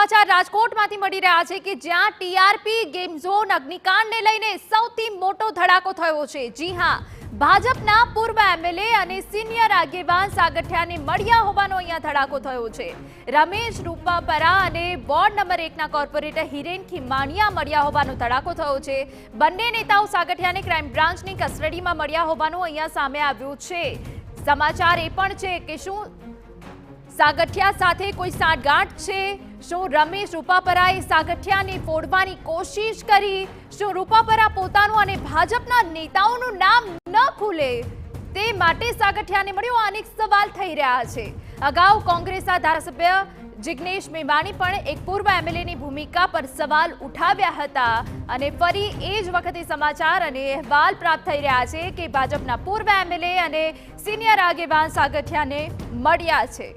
સમાચાર રાજકોટમાંથી મળી રહ્યા છે કે જ્યાં ટીઆરપી ગેમ ઝોન અગ્નિકાંડને લઈને સૌથી મોટો ધડાકો થયો છે। જી હા, ભાજપના પૂર્વ એમએલએ અને સિનિયર આગેવાન સાગઠિયાને મળ્યા હોવાનો અહીંયા ધડાકો થયો છે। રમેશ રૂપાપરા અને વોર્ડ નંબર 1ના કોર્પોરેટર હિરેન ખીમાણીયા મળ્યા હોવાનો ધડાકો થયો છે। બંને નેતાઓ સાગઠિયાને ક્રાઇમ બ્રાન્ચની કસ્ટડીમાં મળ્યા હોવાનું અહીંયા સામે આવ્યું છે। સમાચાર એ પણ છે કે શું સાગઠિયા સાથે કોઈ સાંઠગાંઠ છે? શું રમેશ રૂપાપરાએ સાગઠિયાને ફોડવાની કોશિશ કરી? શું રૂપાપરા પોતાનું અને ભાજપના નેતાઓનું નામ ન ખુલે તે માટે સાગઠિયાને મળ્યો? અનેક સવાલ થઈ રહ્યા છે। અગાઉ કોંગ્રેસના ધારાસભ્ય જિગ્નેશ મેવાણી પણ એક પૂર્વ એમએલએની ભૂમિકા પર સવાલ ઉઠાવ્યા હતા અને ફરી એ જ વખતે સમાચાર અને અહેવાલ પ્રાપ્ત થઈ રહ્યા છે કે ભાજપના પૂર્વ એમએલએ અને સિનિયર આગેવાન સાગઠિયાને મળ્યા છે।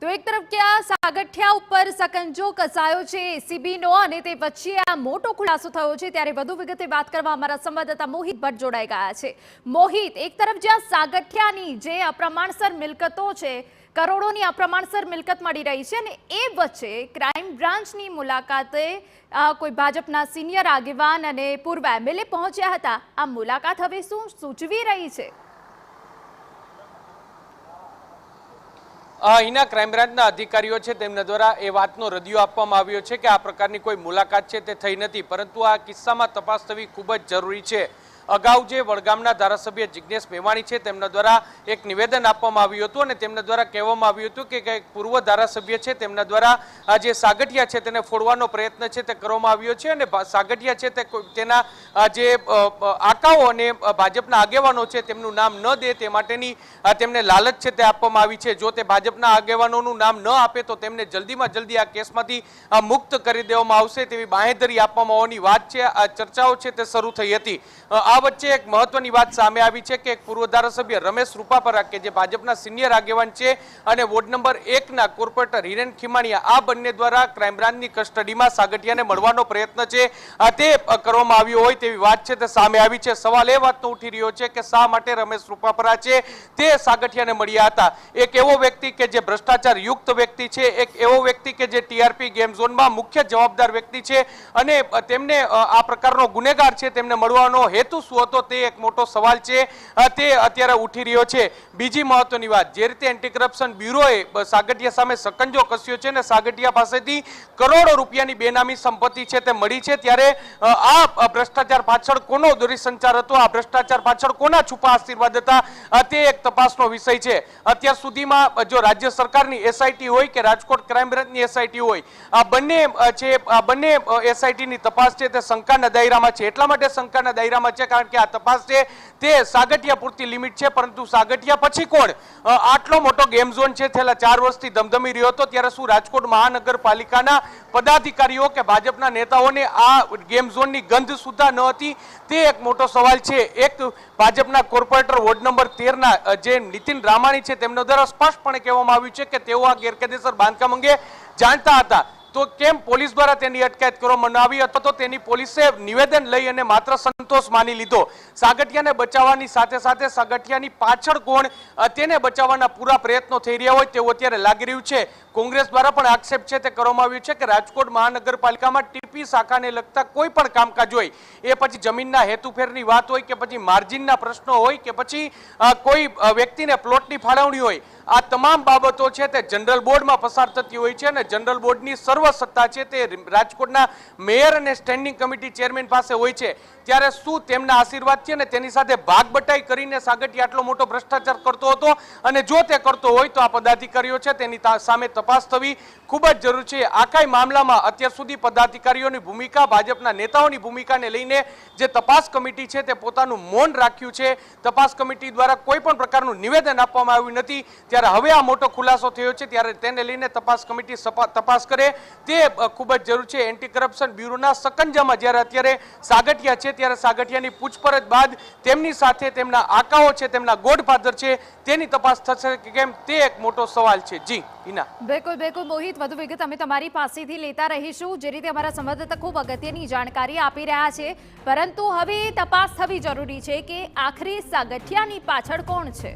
તો એક તરફ કે આ સાગઠિયા ઉપર સકંજો કસાયો છે એસીબીનો અને તે વચ્ચે આ મોટો ખુલાસો થયો છે, ત્યારે વધુ વિગતે વાત કરવા અમારા સંવાદદાતા મોહિત ભટ્ટ જોડાઈ ગયા છે। મોહિત, એક તરફ જ્યાં સાગઠિયાની જે અપ્રમાણસર મિલકતો છે, કરોડોની અપ્રમાણસર મિલકત મળી રહી છે અને એ વચ્ચે ક્રાઇમ બ્રાન્ચની મુલાકાતે કોઈ ભાજપના સિનિયર આગેવાન અને પૂર્વ એમએલએ પહોંચ્યા હતા। આ મુલાકાત હવે શું સૂચવી રહી છે? અહીંના ક્રાઇમ બ્રાન્ચના અધિકારીઓ છે તેમના દ્વારા એ વાતનો રદિયો આપવામાં આવ્યો છે કે આ પ્રકારની કોઈ મુલાકાત છે તે થઈ નથી, પરંતુ આ કિસ્સામાં તપાસ થવી ખૂબ જ જરૂરી છે। અગાઉ જે વડગામના ધારાસભ્ય જિગ્નેશ મેવાણી છે તેમના દ્વારા એક નિવેદન આપવામાં આવ્યું હતું અને તેમના દ્વારા કહેવામાં આવ્યું હતું કે પૂર્વ ધારાસભ્ય છે તેમના દ્વારા આ જે સાગઠિયા છે તેને ફોડવાનો પ્રયત્ન છે તે કરવામાં આવ્યો છે અને સાગઠિયા છે તે તેના જે આકાઓ અને ભાજપના આગેવાનો છે તેમનું નામ ન દે તે માટેની તેમને લાલચ છે તે આપવામાં આવી છે। જો તે ભાજપના આગેવાનોનું નામ ન આપે તો તેમને જલ્દીમાં જલ્દી આ કેસમાંથી મુક્ત કરી દેવામાં આવશે તેવી બાંહેધરી આપવામાં હોવાની વાત છે। આ ચર્ચાઓ છે તે શરૂ થઈ હતી। આ વચ્ચે એક મહત્વની વાત સામે આવી છે કે એક પૂર્વ ધારાસભ્ય રમેશ રૂપાપરા કે જે ભાજપના સિનિયર આગેવાન છે અને વોર્ડ નંબર 1ના કોર્પોરેટર હિરેન ખીમાણીયા આ બંને દ્વારા ક્રાઇમ બ્રાન્ચની કસ્ટડીમાં સાગઠિયાને મળવાનો પ્રયત્ન છે તે કરવામાં આવ્યો હોય તેવી વાત છે તે સામે આવી છે। સવાલ એ વાતનો ઉઠી રહ્યો છે કે શા માટે રમેશ રૂપાપરા છે તે સાગઠિયાને મળ્યા હતા? એક એવો વ્યક્તિ કે જે ભ્રષ્ટાચાર યુક્ત વ્યક્તિ છે, એક એવો વ્યક્તિ કે જે ટીઆરપી ગેમ ઝોનમાં મુખ્ય જવાબદાર વ્યક્તિ છે અને તેમને આ પ્રકારનો ગુનેગાર છે તેમને મળવાનો હેતુ શું હતો તે એક મોટો સવાલ છે તે અત્યારે ઉઠી રહ્યો છે। બીજી મહત્વની વાત, જે રીતે એન્ટી કરપ્શન બ્યુરોએ સાગઠિયા સામે સકંજો કસ્યો છે અને સાગઠિયા પાસેથી કરોડો રૂપિયાની બેનામી સંપત્તિ છે તે મળી છે, ત્યારે આ ભ્રષ્ટાચાર પાછળ કોનો દૂરસંચાર હતો, આ ભ્રષ્ટાચાર પાછળ કોના છુપા આશીર્વાદ હતા તે એક તપાસનો વિષય છે। અત્યાર સુધીમાં જો રાજ્ય સરકારની એસઆઈટી હોય કે રાજકોટ ક્રાઇમ બ્રાન્ચની એસઆઈટી હોય, આ બંને એસઆઈટીની તપાસ છે તે શંકાના દાયરામાં છે। એટલા માટે શંકાના દાયરામાં છે કારણ કે આ તપાસ છે તે સાગઠિયા પૂરતી લિમિટ છે, પરંતુ સાગઠિયા પછી કોણ? આટલો મોટો ગેમ ઝોન છે છેલ્લા 4 વર્ષથી ધમધમી રહ્યો હતો, ત્યારે શું રાજકોટ મહાનગરપાલિકાના પદાધિકારીઓ કે ભાજપના નેતાઓને આ ગેમ ઝોનની ગંધ સુદ્ધા ન હતી? તે એક મોટો સવાલ છે। એક ભાજપના કોર્પોરેટર વોર્ડ નંબર 13ના જે નીતિન રામાણી છે તેમના દ્વારા સ્પષ્ટપણે કહેવામાં આવ્યું છે કે તેઓ આ ગેરકાયદેસર બાંધકામ અંગે જાણતા હતા, તો કેમ પોલીસ દ્વારા તેની અટકાયત કરવામાં ન આવી? અથવા તો તેની પોલીસે નિવેદન લઈ અને માત્ર સંતોષ માની લીધો? સાગઠિયાને બચાવવાની સાથે સાથે સાગઠિયાની પાછળ કોણ તેને બચાવવાના પૂરા પ્રયત્નો થઈ રહ્યા હોય તેવું અત્યારે લાગી રહ્યું છે। કોંગ્રેસ દ્વારા પણ આક્ષેપ છે તે કરવામાં આવ્યું છે કે રાજકોટ મહાનગરપાલિકામાં ટીપી શાખાને લગતા કોઈ પણ કામકાજ હોય, એ પછી જમીનના હેતુફેરની વાત હોય કે પછી માર્જિનના પ્રશ્નો હોય કે પછી કોઈ વ્યક્તિને પ્લોટની ફાળવણી હોય, આ તમામ બાબતો છે તે જનરલ બોર્ડમાં પસાર થતી હોય છે અને જનરલ બોર્ડની સર્વ સત્તા છે તે રાજકોટના મેયર અને સ્ટેન્ડિંગ કમિટી ચેરમેન પાસે હોય છે। ત્યારે શું તેમના આશીર્વાદ છે ને તેની સાથે ભાગ બટાઈ કરીને સાગઠિયા આટલો મોટો ભ્રષ્ટાચાર કરતો હતો? અને જો તે કરતો હોય તો આ પદાધિકારીઓ છે તેની સામે તપાસ થવી ખૂબ જ જરૂરી છે। આખા મામલામાં અત્યાર સુધી પદાધિકારીઓની ભૂમિકા, ભાજપના નેતાઓની ભૂમિકાને લઈને જે તપાસ કમિટી છે તે પોતાનું મૌન રાખ્યું છે। તપાસ કમિટી દ્વારા કોઈ પણ પ્રકારનું નિવેદન આપવામાં આવ્યું નથી, જ્યારે હવે આ મોટો ખુલાસો થયો છે ત્યારે તેને લઈને તપાસ કમિટી તપાસ કરે તે ખૂબ જ જરૂર છે. એન્ટી કરપ્શન બ્યુરોના સકંજામાં જ્યારે અત્યારે સાગઠિયા છે ત્યારે સાગઠિયાની પૂછપરછ બાદ તેમની સાથે તેમના આકાઓ છે, તેમના ગોડફાધર છે, તેની તપાસ થશે કે કેમ તે એક મોટો સવાલ છે. જી હિના. બિલકુલ મોહિત, વધુ વિગત અમે તમારી પાસેથી લેતા રહીશું. જે રીતે અમારા સંવાદદાતા ખૂબ અગત્યની જાણકારી આપી રહ્યા છે, પરંતુ હવે તપાસ થવી જરૂરી છે કે આખરે સાગઠિયાની પાછળ કોણ છે.